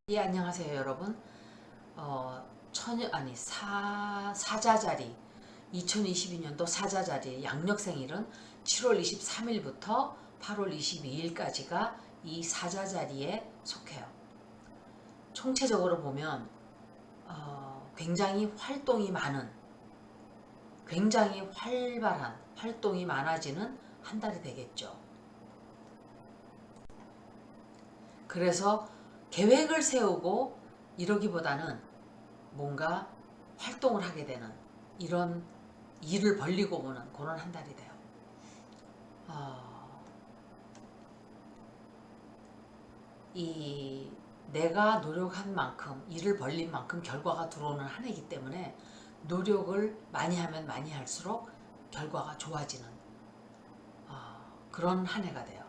예, 안녕하세요, 여러분. 사자자리, 2022년도 사자자리 양력생일은 7월 23일부터 8월 22일까지가 이 사자자리에 속해요. 총체적으로 보면 굉장히 활동이 많은, 굉장히 활발한 활동이 많아지는 한 달이 되겠죠. 그래서 계획을 세우고 이러기보다는 뭔가 활동을 하게 되는 이런 일을 벌리고 보는 그런 한 달이 돼요. 이 내가 노력한 만큼 일을 벌린 만큼 결과가 들어오는 한 해이기 때문에 노력을 많이 하면 많이 할수록 결과가 좋아지는 그런 한 해가 돼요.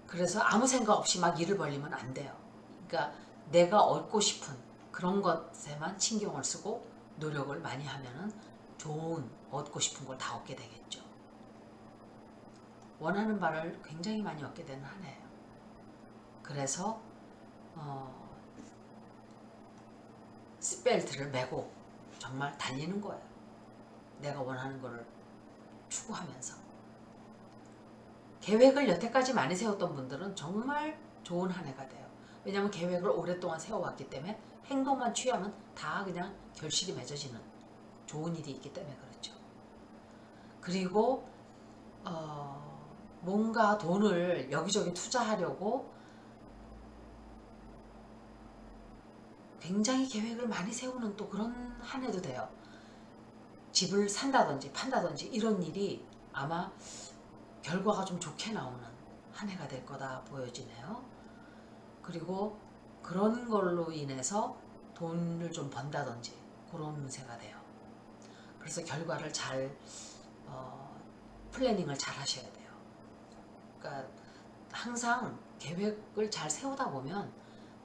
그래서 아무 생각 없이 막 일을 벌리면 안 돼요. 그러니까 내가 얻고 싶은 그런 것에만 신경을 쓰고 노력을 많이 하면은 좋은 얻고 싶은 걸 다 얻게 되겠죠. 원하는 바를 굉장히 많이 얻게 되는 한 해예요. 그래서 시트벨트를 메고 정말 달리는 거예요. 내가 원하는 거를 추구하면서. 계획을 여태까지 많이 세웠던 분들은 정말 좋은 한 해가 돼요. 왜냐하면 계획을 오랫동안 세워왔기 때문에 행동만 취하면 다 그냥 결실이 맺어지는 좋은 일이 있기 때문에 그렇죠. 그리고 뭔가 돈을 여기저기 투자하려고 굉장히 계획을 많이 세우는 또 그런 한 해도 돼요. 집을 산다든지 판다든지 이런 일이 아마 결과가 좀 좋게 나오는 한 해가 될 거다 보여지네요. 그리고 그런 걸로 인해서 돈을 좀 번다든지 그런 운세가 돼요. 그래서 결과를 잘 플래닝을 잘 하셔야 돼요. 그러니까 항상 계획을 잘 세우다 보면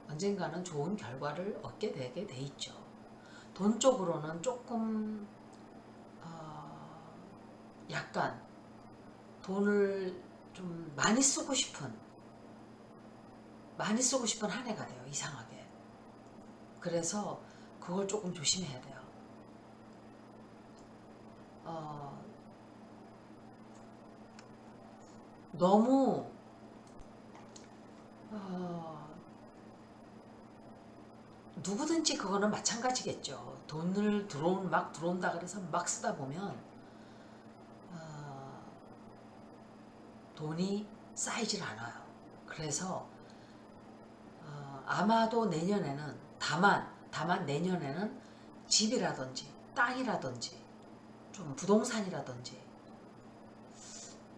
언젠가는 좋은 결과를 얻게 되게 돼 있죠. 돈 쪽으로는 조금 약간 돈을 좀 많이 쓰고 싶은 한 해가 돼요. 이상하게. 그래서 그걸 조금 조심해야 돼요. 너무 어, 누구든지 그거는 마찬가지겠죠. 돈을 막 들어온다 그래서 막 쓰다 보면 어, 돈이 쌓이질 않아요. 그래서 아마도 내년에는 다만 내년에는 집이라든지 땅이라든지 좀 부동산이라든지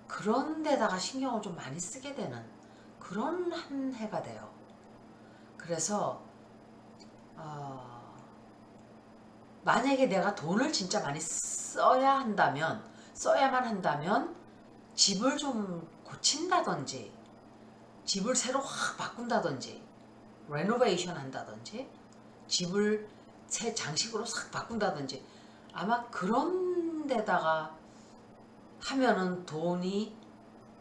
그런 데다가 신경을 좀 많이 쓰게 되는 그런 한 해가 돼요. 그래서 만약에 내가 돈을 진짜 많이 써야만 한다면 집을 좀 고친다든지 집을 새로 확 바꾼다든지 레노베이션 한다든지 집을 새 장식으로 싹 바꾼다든지 아마 그런 데다가 하면은 돈이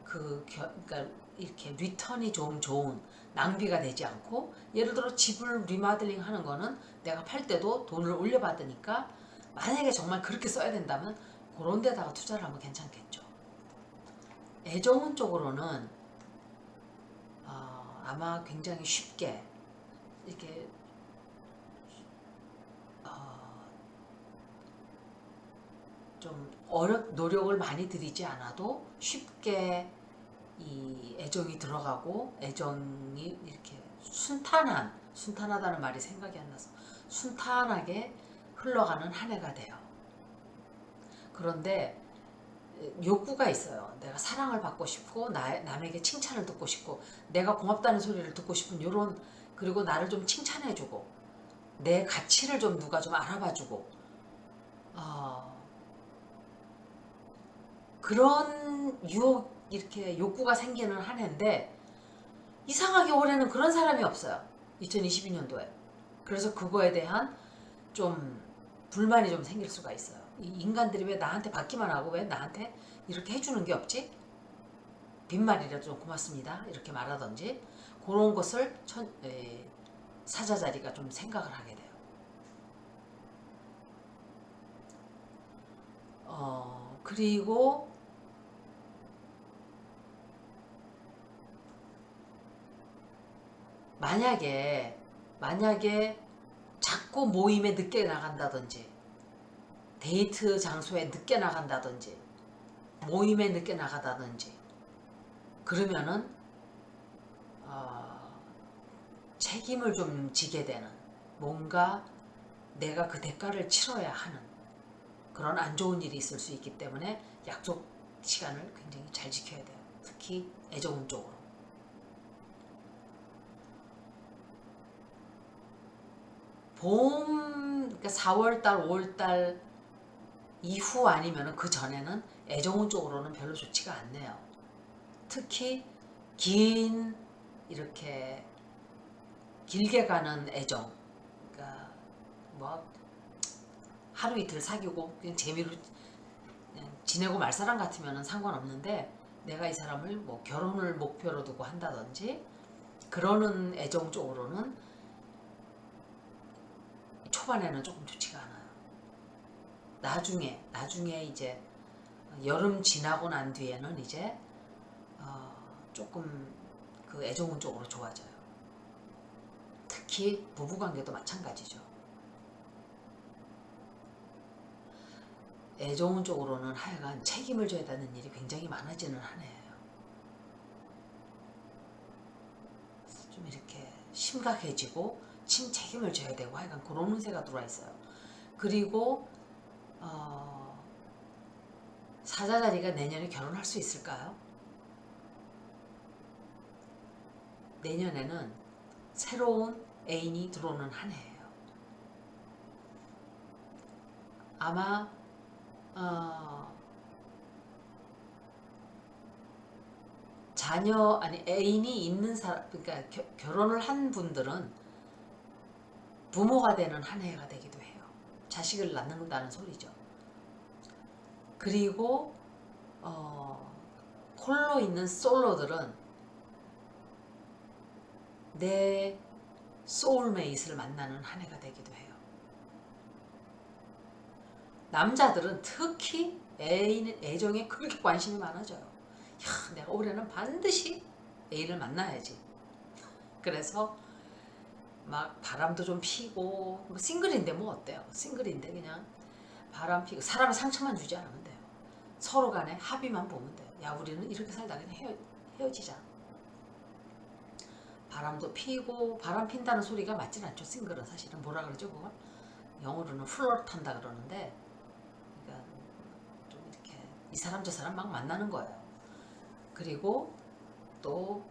그러니까 이렇게 리턴이 좀 좋은 낭비가 되지 않고 예를 들어 집을 리마들링 하는 거는 내가 팔 때도 돈을 올려받으니까 만약에 정말 그렇게 써야 된다면 그런 데다가 투자를 하면 괜찮겠죠. 애정운 쪽으로는 아마 굉장히 쉽게 이렇게 좀 노력을 많이 들이지 않아도 쉽게 이 애정이 들어가고 애정이 이렇게 순탄하다는 말이 생각이 안 나서 순탄하게 흘러가는 한 해가 돼요. 그런데 욕구가 있어요. 내가 사랑을 받고 싶고 남에게 칭찬을 듣고 싶고 내가 고맙다는 소리를 듣고 싶은 요런 그리고 나를 좀 칭찬해주고 내 가치를 좀 누가 좀 알아봐주고 그런 이렇게 욕구가 생기는 한 해인데 이상하게 올해는 그런 사람이 없어요. 2022년도에. 그래서 그거에 대한 좀 불만이 좀 생길 수가 있어요. 이 인간들이 왜 나한테 받기만 하고 왜 나한테 이렇게 해주는 게 없지? 빈말이라도 좀 고맙습니다. 이렇게 말하든지 그런 것을 사자자리가 좀 생각을 하게 돼요. 그리고 만약에 자꾸 모임에 늦게 나간다든지 데이트 장소에 늦게 나간다든지 모임에 늦게 나가다든지 그러면은 책임을 좀 지게 되는, 뭔가 내가 그 대가를 치러야 하는 그런 안 좋은 일이 있을 수 있기 때문에 약속 시간을 굉장히 잘 지켜야 돼요. 특히 애정운 쪽으로. 그러니까 4월달, 5월달 이후 아니면 그 전에는 애정운 쪽으로는 별로 좋지가 않네요. 특히 긴 이렇게 길게 가는 애정, 그러니까 뭐 하루 이틀 사귀고 그냥 재미로 그냥 지내고 말 사람 같으면 상관없는데, 내가 이 사람을 뭐 결혼을 목표로 두고 한다든지 그러는 애정 쪽으로는 초반에는 조금 좋지가 않아요. 나중에 이제 여름 지나고 난 뒤에는 이제 조금 그 애정운 쪽으로 좋아져요. 특히 부부관계도 마찬가지죠. 애정운 쪽으로는 하여간 책임을 져야 되는 일이 굉장히 많아지는 한 해예요. 좀 이렇게 심각해지고 책임을 져야 되고 하여간 그런 운세가 들어와 있어요. 그리고 사자자리가 내년에 결혼할 수 있을까요? 내년에는 새로운 애인이 들어오는 한 해예요. 아마 자녀 아니 애인이 있는 사람, 그러니까 결혼을 한 분들은 부모가 되는 한 해가 되기도 해요. 자식을 낳는다는 소리죠. 그리고 홀로 있는 솔로들은 내 소울메이트를 만나는 한 해가 되기도 해요. 남자들은 특히 애정에 그렇게 관심이 많아져요. 야, 내가 올해는 반드시 애인을 만나야지. 그래서 막 바람도 좀 피고, 뭐 싱글인데 뭐 어때요? 싱글인데 그냥 바람 피고 사람의 상처만 주지 않으면 돼요. 서로 간에 합의만 보면 돼요. 야, 우리는 이렇게 살다 그냥 헤어지자. 바람도 피고, 바람 핀다는 소리가 맞진 않죠. 싱글은 사실은 뭐라 그러죠 그걸? 영어로는 플러트한다 그러는데, 그러니까 좀 이렇게 이 사람 저 사람 막 만나는 거예요. 그리고 또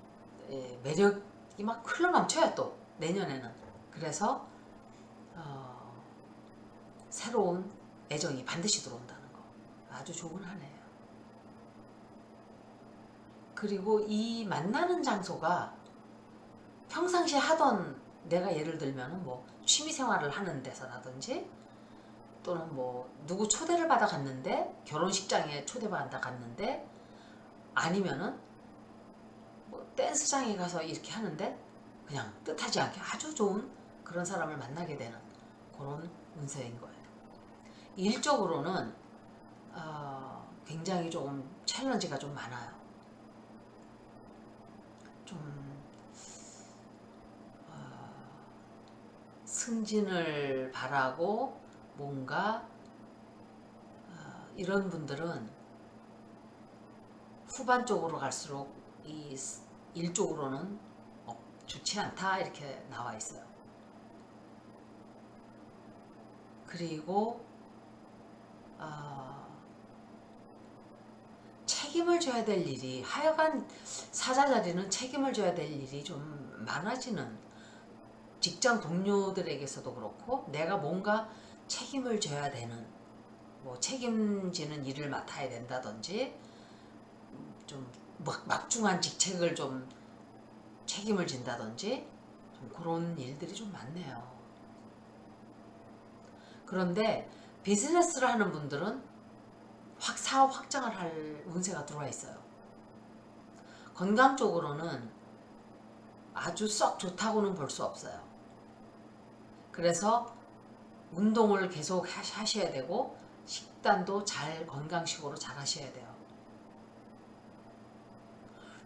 매력이 막 흘러넘쳐요 또 내년에는. 그래서 새로운 애정이 반드시 들어온다는 거, 아주 좋은 한 해예요. 그리고 이 만나는 장소가 평상시에 하던, 내가 예를 들면 뭐 취미생활을 하는 데서라든지, 또는 뭐 누구 초대를 받아 갔는데 결혼식장에 초대받아 갔는데, 아니면은 뭐 댄스장에 가서 이렇게 하는데 그냥 뜻하지 않게 아주 좋은 그런 사람을 만나게 되는 그런 운세인 거예요. 일적으로는 굉장히 조금 챌린지가 좀 많아요. 좀 승진을 바라고 뭔가 이런 분들은 후반 쪽으로 갈수록 이 일 쪽으로는 좋지 않다 이렇게 나와 있어요. 그리고 책임을 져야 될 일이, 하여간 사자자리는 책임을 져야 될 일이 좀 많아지는, 직장 동료들에게서도 그렇고 내가 뭔가 책임을 져야 되는, 뭐 책임지는 일을 맡아야 된다든지, 좀 막중한 직책을 좀 책임을 진다든지, 좀 그런 일들이 좀 많네요. 그런데 비즈니스를 하는 분들은 사업 확장을 할 운세가 들어와 있어요. 건강 쪽으로는 아주 썩 좋다고는 볼 수 없어요. 그래서 운동을 계속 하셔야 되고 식단도 잘 건강식으로 잘 하셔야 돼요.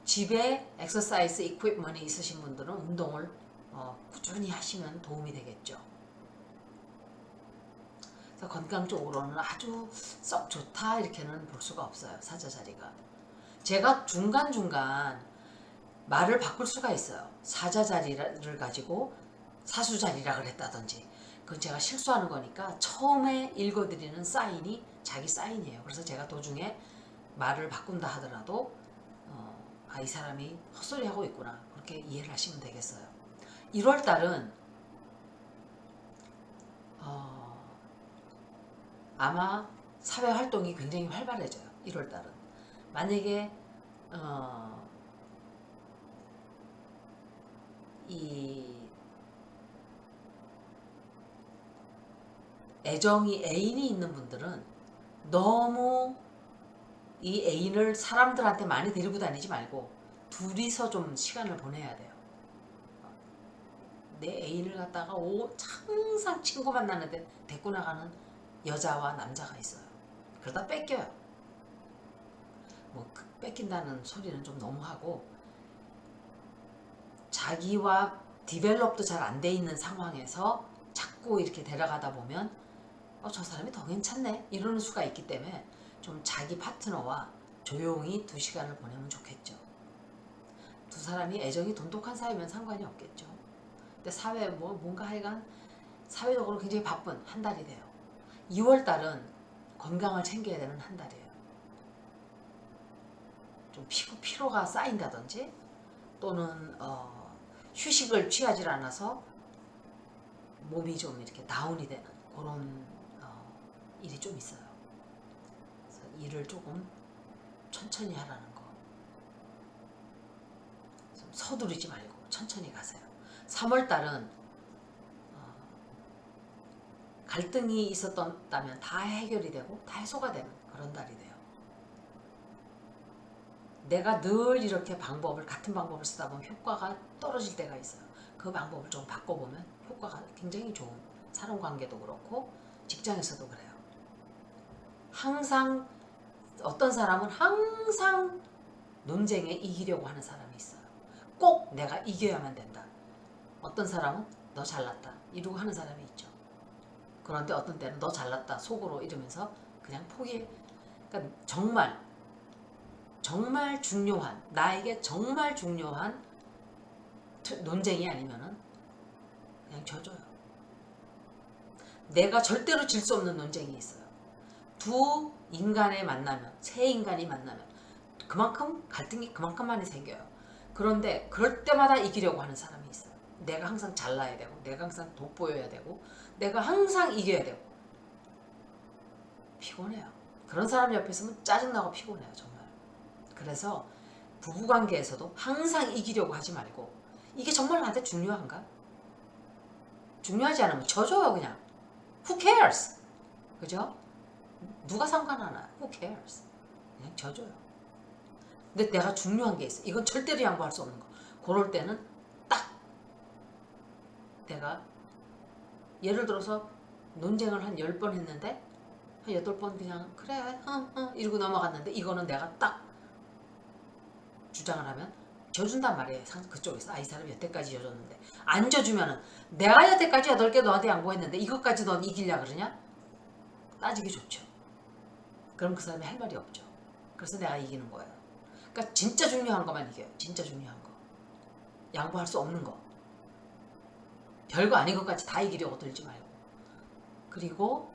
집에 엑서사이즈 이퀴프먼이 있으신 분들은 운동을 꾸준히 하시면 도움이 되겠죠. 그래서 건강적으로는 아주 썩 좋다 이렇게는 볼 수가 없어요. 사자자리가. 제가 중간중간 말을 바꿀 수가 있어요. 사자자리를 가지고 사수자리라 그랬다든지. 그건 제가 실수하는 거니까 처음에 읽어드리는 사인이 자기 사인이에요. 그래서 제가 도중에 말을 바꾼다 하더라도 이 사람이 헛소리 하고 있구나 그렇게 이해를 하시면 되겠어요. 1월달은 아마 사회활동이 굉장히 활발해져요. 1월달은 만약에 이 애인이 있는 분들은 너무 이 애인을 사람들한테 많이 데리고 다니지 말고 둘이서 좀 시간을 보내야 돼요. 내 애인을 갖다가 항상 친구 만나는데 데리고 나가는 여자와 남자가 있어요. 그러다 뺏겨요. 뭐 뺏긴다는 소리는 좀 너무하고 자기와 디벨롭도 잘 안 돼 있는 상황에서 자꾸 이렇게 데려가다 보면 저 사람이 더 괜찮네 이러는 수가 있기 때문에 좀 자기 파트너와 조용히 2시간을 보내면 좋겠죠. 두 사람이 애정이 돈독한 사이면 상관이 없겠죠. 근데 사회 뭔가 하여간 사회적으로 굉장히 바쁜 한 달이 돼요. 2월달은 건강을 챙겨야 되는 한 달이에요. 좀 피로가 쌓인다든지 또는 휴식을 취하지 않아서 몸이 좀 이렇게 다운이 되는 그런 일이 좀 있어요. 그래서 일을 조금 천천히 하라는 거. 좀 서두르지 말고 천천히 가세요. 3월달은 갈등이 있었다면 다 해결이 되고 다 해소가 되는 그런 달이 돼요. 내가 늘 이렇게 같은 방법을 쓰다 보면 효과가 떨어질 때가 있어요. 그 방법을 좀 바꿔보면 효과가 굉장히 좋은, 사람관계도 그렇고 직장에서도 그래요. 항상 어떤 사람은 항상 논쟁에 이기려고 하는 사람이 있어요. 꼭 내가 이겨야만 된다. 어떤 사람은 너 잘났다 이러고 하는 사람이 있죠. 그런데 어떤 때는 너 잘났다 속으로 이러면서 그냥 포기해. 그러니까 정말 중요한, 나에게 정말 중요한 논쟁이 아니면은 그냥 져줘요. 내가 절대로 질 수 없는 논쟁이 있어요. 두 인간의 만나면, 세 인간이 만나면 그만큼 갈등이 그만큼 많이 생겨요. 그런데 그럴 때마다 이기려고 하는 사람이 있어요. 내가 항상 잘나야 되고, 내가 항상 돋보여야 되고, 내가 항상 이겨야 되고. 피곤해요. 그런 사람 옆에 있으면 짜증나고 피곤해요, 정말. 그래서 부부관계에서도 항상 이기려고 하지 말고, 이게 정말 나한테 중요한가? 중요하지 않으면 져줘요, 그냥. Who cares? 그죠? 누가 상관하나? Who cares? 그냥 져줘요. 근데 내가 중요한 게 있어. 이건 절대로 양보할 수 없는 거. 그럴 때는 딱 내가 예를 들어서 논쟁을 한 10번 했는데 한 8번 그냥 그래 이러고 넘어갔는데 이거는 내가 딱 주장을 하면 져준단 말이에요. 그쪽에서 이 사람이 여태까지 져줬는데 안 져주면은 내가 여태까지 8개 너한테 양보했는데 이것까지 넌 이기려 그러냐? 따지기 좋죠. 그럼 그 사람이 할 말이 없죠. 그래서 내가 이기는 거예요. 그러니까 진짜 중요한 것만 이겨요. 진짜 중요한 거. 양보할 수 없는 거. 별거 아닌 것까지 다 이기려고 들지 말고. 그리고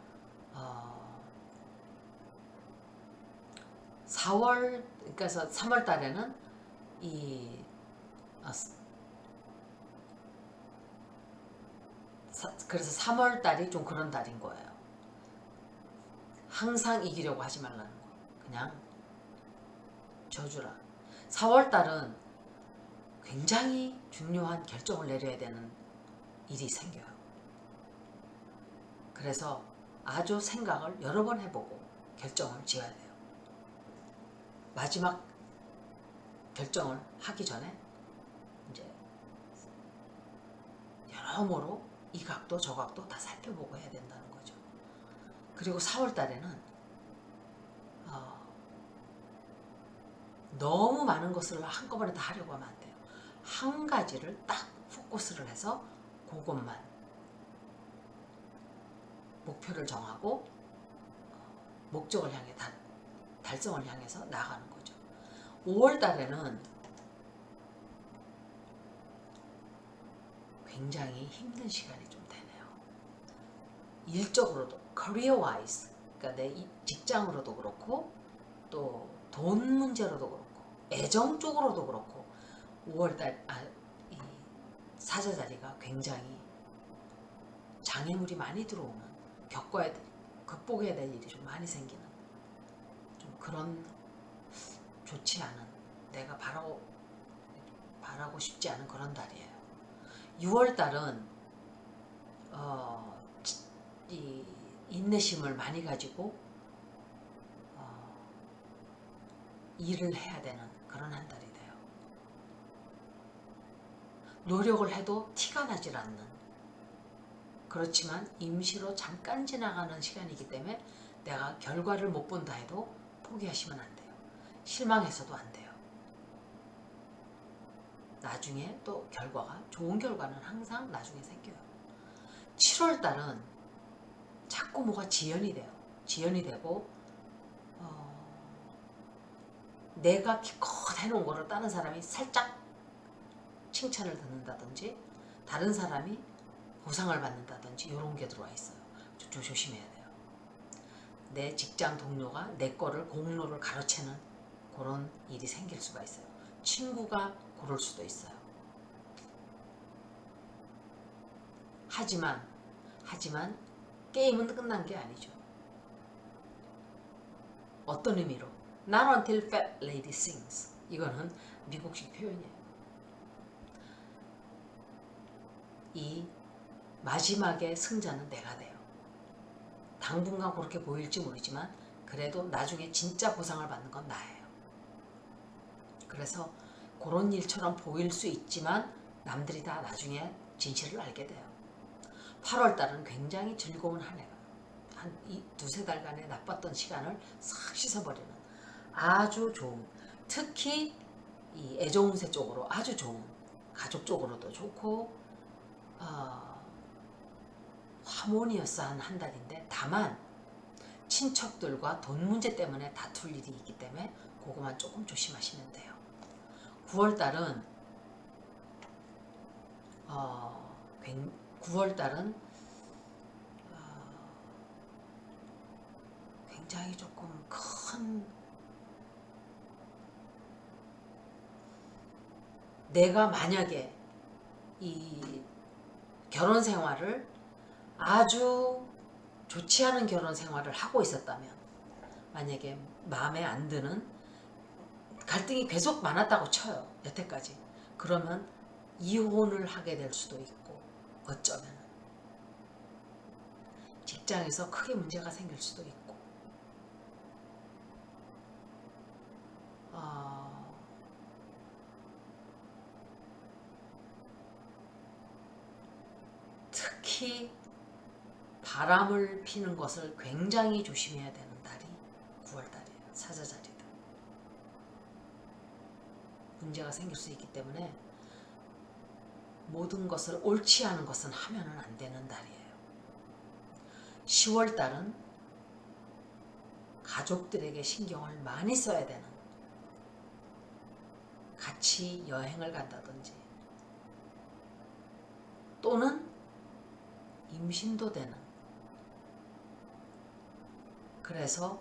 4월, 그래서 3월 달에는 그래서 3월 달이 좀 그런 달인 거예요. 항상 이기려고 하지 말라는 거. 그냥 져주라. 4월 달은 굉장히 중요한 결정을 내려야 되는 일이 생겨요. 그래서 아주 생각을 여러 번 해보고 결정을 지어야 돼요. 마지막 결정을 하기 전에 이제 여러모로 이 각도 저 각도 다 살펴보고 해야 된다는 거죠. 그리고 4월 달에는 너무 많은 것을 한꺼번에 다 하려고 하면 안 돼요. 한 가지를 딱 포커스를 해서 그것만 목표를 정하고 목적을 향해 달성을 향해서 나아가는 거죠. 5월 달에는 굉장히 힘든 시간이 좀 되네요. 일적으로도 career wise, 그러니까 내 직장으로도 그렇고 또 돈 문제로도 그렇고 애정 쪽으로도 그렇고 5월달 이 사자자리가 굉장히 장애물이 많이 들어오는, 극복해야 될 일이 좀 많이 생기는 좀 그런 좋지 않은, 내가 바라고 싶지 않은 그런 달이에요. 6월달은 이 인내심을 많이 가지고 일을 해야 되는 그런 한 달이 돼요. 노력을 해도 티가 나질 않는, 그렇지만 임시로 잠깐 지나가는 시간이기 때문에 내가 결과를 못 본다 해도 포기하시면 안 돼요. 실망해서도 안 돼요. 나중에 또 결과가, 좋은 결과는 항상 나중에 생겨요. 7월달은 자꾸 뭐가 지연이 돼요. 지연이 되고 내가 기껏 해놓은 거를 다른 사람이 살짝 칭찬을 듣는다든지 다른 사람이 보상을 받는다든지 이런 게 들어와 있어요. 조심해야 돼요. 내 직장 동료가 내 거를 공로를 가로채는 그런 일이 생길 수가 있어요. 친구가 그럴 수도 있어요. 하지만 게임은 끝난 게 아니죠. 어떤 의미로? Not until fat lady sings. 이거는 미국식 표현이에요. 이 마지막에 승자는 내가 돼요. 당분간 그렇게 보일지 모르지만 그래도 나중에 진짜 보상을 받는 건 나예요. 그래서 그런 일처럼 보일 수 있지만 남들이 다 나중에 진실을 알게 돼요. 8월달은 굉장히 즐거운 한 해가, 한 두세 달간의 나빴던 시간을 싹 씻어버리는 아주 좋은, 특히 이 애정운세 쪽으로 아주 좋은, 가족 쪽으로도 좋고 하모니어스한 한 달인데, 다만 친척들과 돈 문제 때문에 다툴 일이 있기 때문에 그거만 조금 조심하시면 돼요. 9월달은 9월달은 굉장히 조금 큰, 내가 만약에 이 결혼 생활을 아주 좋지 않은 결혼 생활을 하고 있었다면, 만약에 마음에 안 드는 갈등이 계속 많았다고 쳐요. 여태까지. 그러면 이혼을 하게 될 수도 있고, 어쩌면 직장에서 크게 문제가 생길 수도 있고, 특히 바람을 피는 것을 굉장히 조심해야 되는 달이 9월달이에요. 사자자리다. 문제가 생길 수 있기 때문에 모든 것을, 옳지 않은 것은 하면은 안 되는 달이에요. 10월달은 가족들에게 신경을 많이 써야 되는, 같이 여행을 간다든지 또는 임신도 되는, 그래서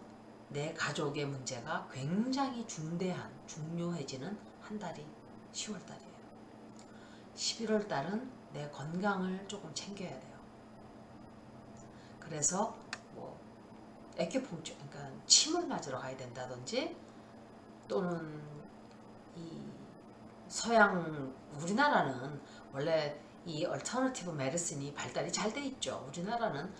내 가족의 문제가 굉장히 중요해지는 한 달이 10월달이에요. 11월달은 내 건강을 조금 챙겨야 돼요. 그래서 뭐 에큐펑처, 그러니까 침을 맞으러 가야 된다든지, 또는 이 우리나라는 원래 이 얼터너티브 메디슨이 발달이 잘 돼 있죠. 우리나라는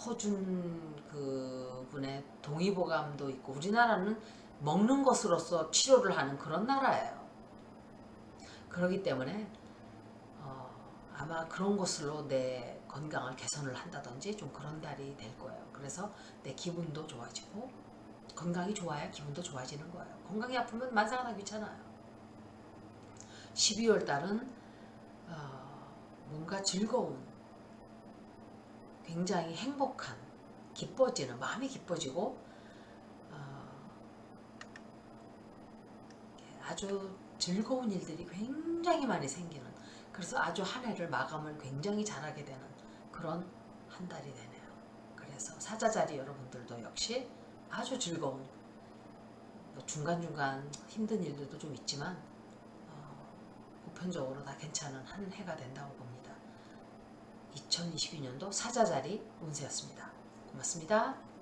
허준 그분의 동의보감도 있고, 우리나라는 먹는 것으로서 치료를 하는 그런 나라예요. 그렇기 때문에 아마 그런 것으로 내 건강을 개선을 한다든지 좀 그런 달이 될 거예요. 그래서 내 기분도 좋아지고 건강이 좋아야 기분도 좋아지는 거예요. 건강이 아프면 만사가 다 귀찮아요. 12월 달은 뭔가 즐거운, 굉장히 행복한, 기뻐지는, 마음이 기뻐지고 아주 즐거운 일들이 굉장히 많이 생기는, 그래서 아주 한 해를 마감을 굉장히 잘하게 되는 그런 한 달이 되네요. 그래서 사자자리 여러분들도 역시 아주 즐거운, 뭐 중간중간 힘든 일들도 좀 있지만 보편적으로 다 괜찮은 한 해가 된다고 봅니다. 2022년도 사자자리 운세였습니다. 고맙습니다.